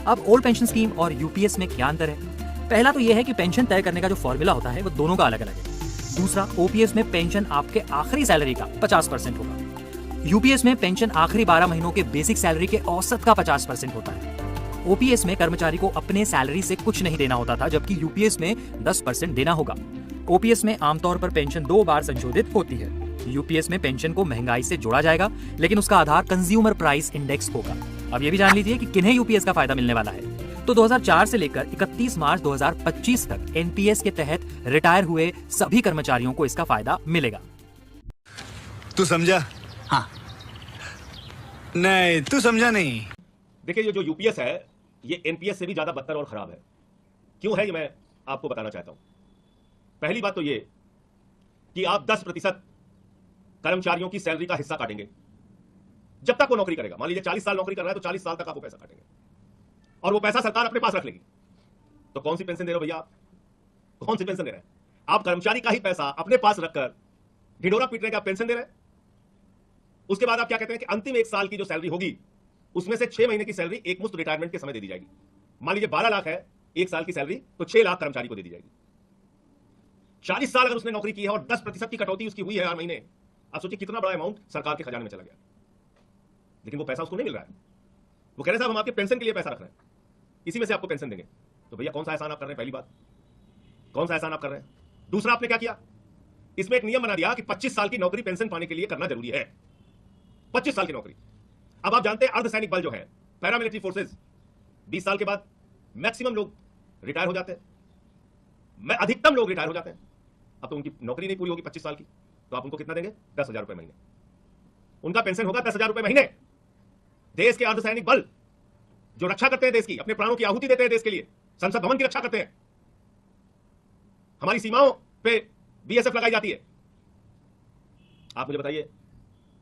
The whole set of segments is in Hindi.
अब ओल्ड पेंशन स्कीम और यूपीएस में क्या अंतर है? पहला तो यह है कि पेंशन तय करने का जो फॉर्मूला होता है वो दोनों का अलग अलग है। दूसरा, ओपीएस में पेंशन आपके आखिरी सैलरी का 50% होगा। यूपीएस में पेंशन आखिरी 12 महीनों के बेसिक सैलरी के औसत का 50% होता है। ओपीएस में कर्मचारी को अपने सैलरी से कुछ नहीं देना होता था, जबकि यूपीएस में 10% देना होगा। ओपीएस में आमतौर पर पेंशन 2 बार संशोधित होती है। यूपीएस में पेंशन को महंगाई से जोड़ा जाएगा, लेकिन उसका आधार कंज्यूमर प्राइस इंडेक्स होगा। अब ये भी जान लीजिए कि किन्हें यूपीएस का फायदा मिलने वाला है। तो 2004 से लेकर 31 मार्च 2025 तक एनपीएस के तहत रिटायर हुए सभी कर्मचारियों को इसका फायदा मिलेगा। तू समझा? हाँ। नहीं, तू समझा नहीं। देखिए, ये जो यूपीएस है ये एनपीएस से भी ज्यादा बदतर और खराब है। क्यों है ये मैं आपको बताना चाहता हूं। पहली बात तो ये कि आप 10% कर्मचारियों की सैलरी का हिस्सा काटेंगे जब तक वो नौकरी करेगा। मान लीजिए 40 साल नौकरी कर रहा है तो 40 साल तक आपको पैसा काटेंगे और वो पैसा सरकार अपने पास रख लेगी। तो कौन सी पेंशन दे रहे हो भैया आप? कौन सी पेंशन दे रहे हैं आप? कर्मचारी का ही पैसा अपने पास रखकर ढिढोरा पीटने का पेंशन दे रहे हैं। उसके बाद आप क्या कहते हैं कि अंतिम 1 साल की जो सैलरी होगी उसमें से 6 महीने की सैलरी एक मुश्त रिटायरमेंट के समय दे दी जाएगी। मान लीजिए 12 लाख है 1 साल की सैलरी, तो 6 लाख कर्मचारी को दे दी जाएगी। 40 साल अगर उसने नौकरी की है और 10% की कटौती उसकी हुई है हर महीने, आप सोचिए कितना बड़ा अमाउंट सरकार के खजाने में चला गया। लेकिन वो पैसा उसको नहीं मिल रहा है। वो कह रहे साहब हम आपके पेंशन के लिए पैसा रख रहे हैं, इसी में से आपको पेंशन देंगे। तो भैया कौन सा एहसान आप कर रहे हैं? पहली बात, कौन सा एहसान आप कर रहे हैं? दूसरा, आपने क्या किया, इसमें एक नियम बना दिया कि 25 साल की नौकरी पेंशन पाने के लिए करना जरूरी है। 25 साल की नौकरी। अब आप जानते हैं अर्धसैनिक बल जो है, पैरामिलिट्री फोर्सेस, 20 साल के बाद मैक्सिमम लोग रिटायर हो जाते हैं, अधिकतम लोग रिटायर हो जाते हैं। अब तो उनकी नौकरी नहीं पूरी होगी 25 साल की, तो आप उनको कितना देंगे? 10,000 रुपए महीने। उनका पेंशन होगा 10,000 रुपए महीने। देश के अर्धसैनिक बल जो रक्षा करते हैं देश की, अपने प्राणों की आहुति देते हैं देश के लिए, संसद भवन की रक्षा करते हैं, हमारी सीमाओं पे बीएसएफ लगाई जाती है। आप मुझे बताइए,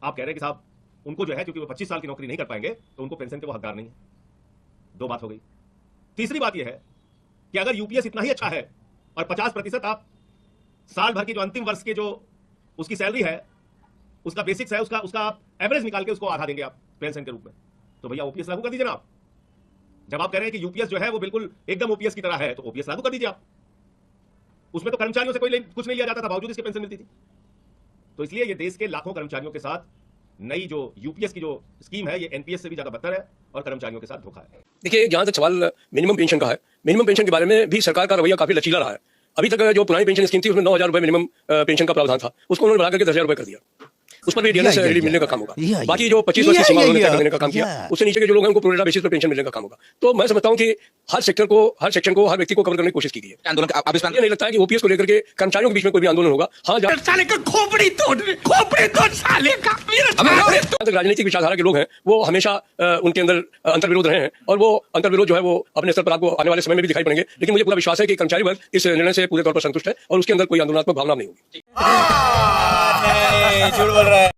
आप कह रहे हैं कि साहब उनको जो है क्योंकि वो 25 साल की नौकरी नहीं कर पाएंगे तो उनको पेंशन के वो हकदार नहीं है। 2 बात हो गई। तीसरी बात यह है कि अगर यूपीएस इतना ही अच्छा है और 50% आप साल भर की जो अंतिम वर्ष के जो उसकी सैलरी है, उसका बेसिक्स है, उसका आप एवरेज निकाल के उसको आधा देंगे आप पेंशन के रूप में, तो भैया ओपीएस लागू कर दीजिए ना आप। जब आप कह रहे हैं कि यूपीएस जो है वो बिल्कुल एकदम ओपीएस की तरह है, तो ओपीएस लागू कर दीजिए आप। उसमें तो कर्मचारियों से कुछ नहीं लिया जाता था, बावजूद इसकी पेंशन मिलती थी। तो इसलिए ये देश के लाखों कर्मचारियों के साथ नई जो यूपीएस की जो स्कीम है ये एनपीएस से भी ज्यादा बदतर है और कर्मचारियों के साथ धोखा है। देखिए, जहां तक सवाल मिनिमम पेंशन का है, मिनिमम पेंशन के बारे में भी सरकार का रवैया काफी लचीला रहा है। अभी तक जो पुरानी पेंशन स्कीम थी उसमें 9,000 रुपए मिनिमम पेंशन का प्रावधान था, उसको उन्होंने बढ़ा करके 10,000 रुपए कर दिया। उस पर भी डीएनएस मिलने का काम होगा। बाकी जो 25 वर्ष की सीमा उन्होंने तय करने का काम किया, उससे नीचे के जो लोग हैं उनको प्रोरेटा बेसिस पर पेंशन मिलने का काम होगा। तो मैं समझता हूं कि हर सेक्शन को, हर व्यक्ति को कवर करने की कोशिश की गई है। आंदोलन आप इस पर नहीं लगता है कि ओपीएस को लेकर के कर्मचारियों के बीच में कोई भी आंदोलन होगा। हाँ, साले का खोपड़ी तोड़ साले का। राजनीतिक विचारधारा के लोग हैं वो हमेशा उनके अंदर अंतर्विरोध रहे हैं और वो अंतर्विरोध जो है वो अपने स्तर पर आपको आने वाले समय में भी दिखाई पड़ेंगे। लेकिन मुझे पूरा विश्वास है कि कर्मचारी वर्ग इस निर्णय से पूरे तौर पर संतुष्ट है और उसके अंदर कोई आंदोलनात्मक भावना नहीं होगी। झूठ बोल रहा है।